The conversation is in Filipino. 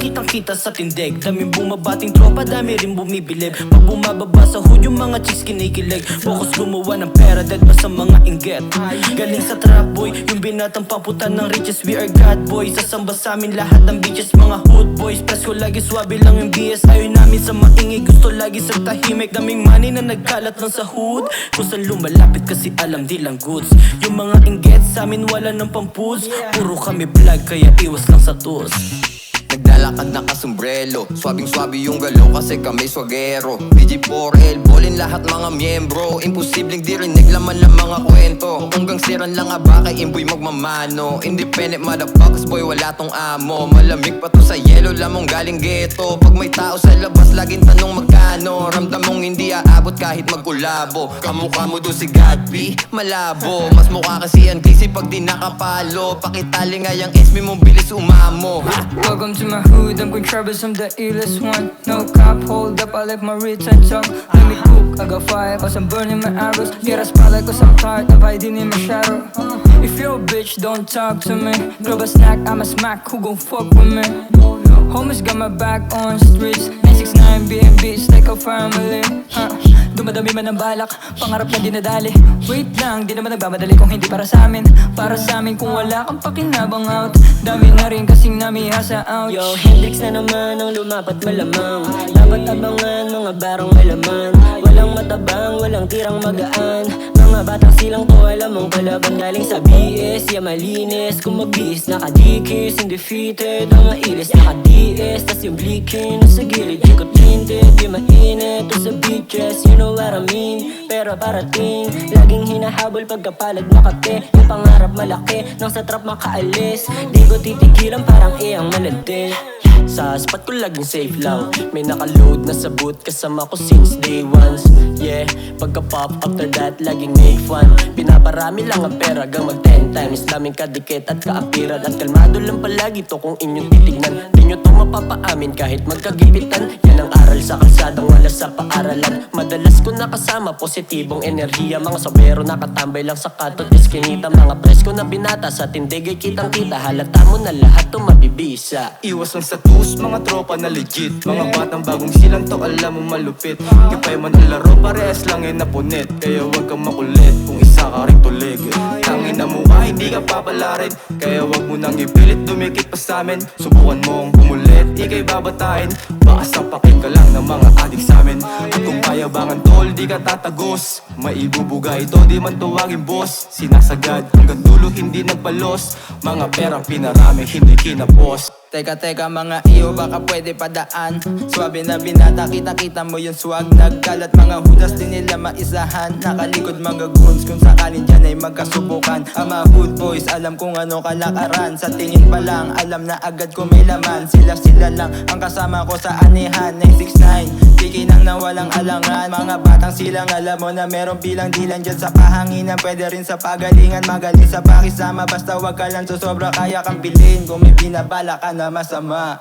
kitang kita sa tindig. Daming bumabating tropa, dami rin bumibilib. Pag bumababa sa hood yung mga chicks kinikilig. Focus gumawa ng pera, dead pa sa mga inggit. Galing sa trap boy, yung binatang paputan ng riches. We are God boys, sasamba sa amin lahat ng bitches. Mga hood boys, press ko lagi swabe lang yung BS. Ayaw namin sa maingay, gusto lagi sa tahimik. Daming money na nagkalat lang sa hood, kung saan lumalapit kasi alam di lang goods. Yung mga inggit sa amin wala ng pampoods. Puro kami vlog kaya iwas lang sa tools. Naglalakad na kasombrelo, swabing-swabi yung galaw kasi kami swagero. BG4L, bolin lahat mga miyembro. Imposibleng dirinig laman ng mga kwento. Kung gangsteran lang abaka, imboy magmamano. Independent motherfuckers boy, wala tong amo. Malamig pa to sa yelo, lamang galing ghetto. Pag may tao sa labas, laging tanong magkano. Ramdam mong hindi aabot kahit magkulabo. Kamukha mo do si Godby, malabo. Mas mukha kasi ang DC pag di nakapalo. Pakitali nga yung SB mo, bilis umamo. Welcome to my hood, I'm going troubles, I'm the illest one. No cop, hold up, I left my written talk. Let me cook, I got fire, cause I'm burning my arrows. Get a spotlight cause I'm tired of hiding in my shadow. If you're a bitch, don't talk to me. Grab a snack, I'm a smack, who gon' fuck with me? Homies got my back on streets. 969 BNB, it's like a family. Dumadami man ang balak, pangarap na dinadali. Wait lang, di naman nagmamadali kung hindi para sa amin. Para sa amin kung wala kang pakinabang out. Dami na rin kasing namihasa out. Yo, Hendrix na naman ang lumapat malamang. Dapat abangan mga barong malaman. Walang matabang, walang tirang magaan. Mga batang silang to, alam mong kalaban galing sa BS. Yeah, malinis, kung magbihis nakadikis. Undefeated, mga ilis naka-DS. Tas yung blikin, nasa gilid, di ko tinted. Di mainit, to sa beaches, you know what I mean. Pero parating, laging hinahabol pagkapalad makate. Yung pangarap malaki, nang sa trap makaalis. Di ko titigilan parang iyang malandi. Sa spot ko laging safe lang. May nakaload na sa boot kasama ko since day ones. Yeah, pagka-pop after that laging make fun. Pinaparami lang ang pera gang mag 10 times. Daming kadikit at kaapiran. At kalmado lang palagi to kung inyong titignan. Di nyo to mapapaamin kahit magkagipitan. Yan ang aral sa kalsadang wala sa paaralan. Madalas ko nakasama positibong enerhiya. Mga sobero nakatambay lang sa katot iskinita. Mga presko na binata sa tindig ay kitang kita. Halata mo na lahat to mabibisa. Iwas lang sa tus, mga tropa na legit. Mga batang bagong silang to, alam mo malupit. Kipay man ang laro, parehas lang ay napunit. Kaya wag kang makulit kung isa ka rin tulig. Tangin na mukha, hindi ka papalarin. Kaya wag mo nang ipilit, dumikit pa sa'min. Subukan mong bumulit, ikay babatain. Baka sapakin ka lang ng mga adik sa'min. At kung payabangan tol, di ka tatagos. Maibubuga ito, di man tuwagin boss. Sinasagad, hanggang dulo hindi nagpalos. Mga perang pinarami, hindi kinapos. Teka mga iyo baka pwede padaan. Swabe na binata, kita mo yung swag. Nagkalat mga hudas din nila maisahan. Nakalikod mga goons kung sakalin dyan ay magkasubukan. Ang mga hood boys alam kung ano kalakaran. Sa tingin pa lang alam na agad kung may laman. Sila lang ang kasama ko sa anihan. 969 kikinang na walang alangan. Mga batang silang alam mo na merong bilang dilan dyan sa kahanginan. Pwede rin sa pagalingan, magaling sa pakisama. Basta wag ka lang susobra, kaya kang bilhin. Kung may binabala ka na masama.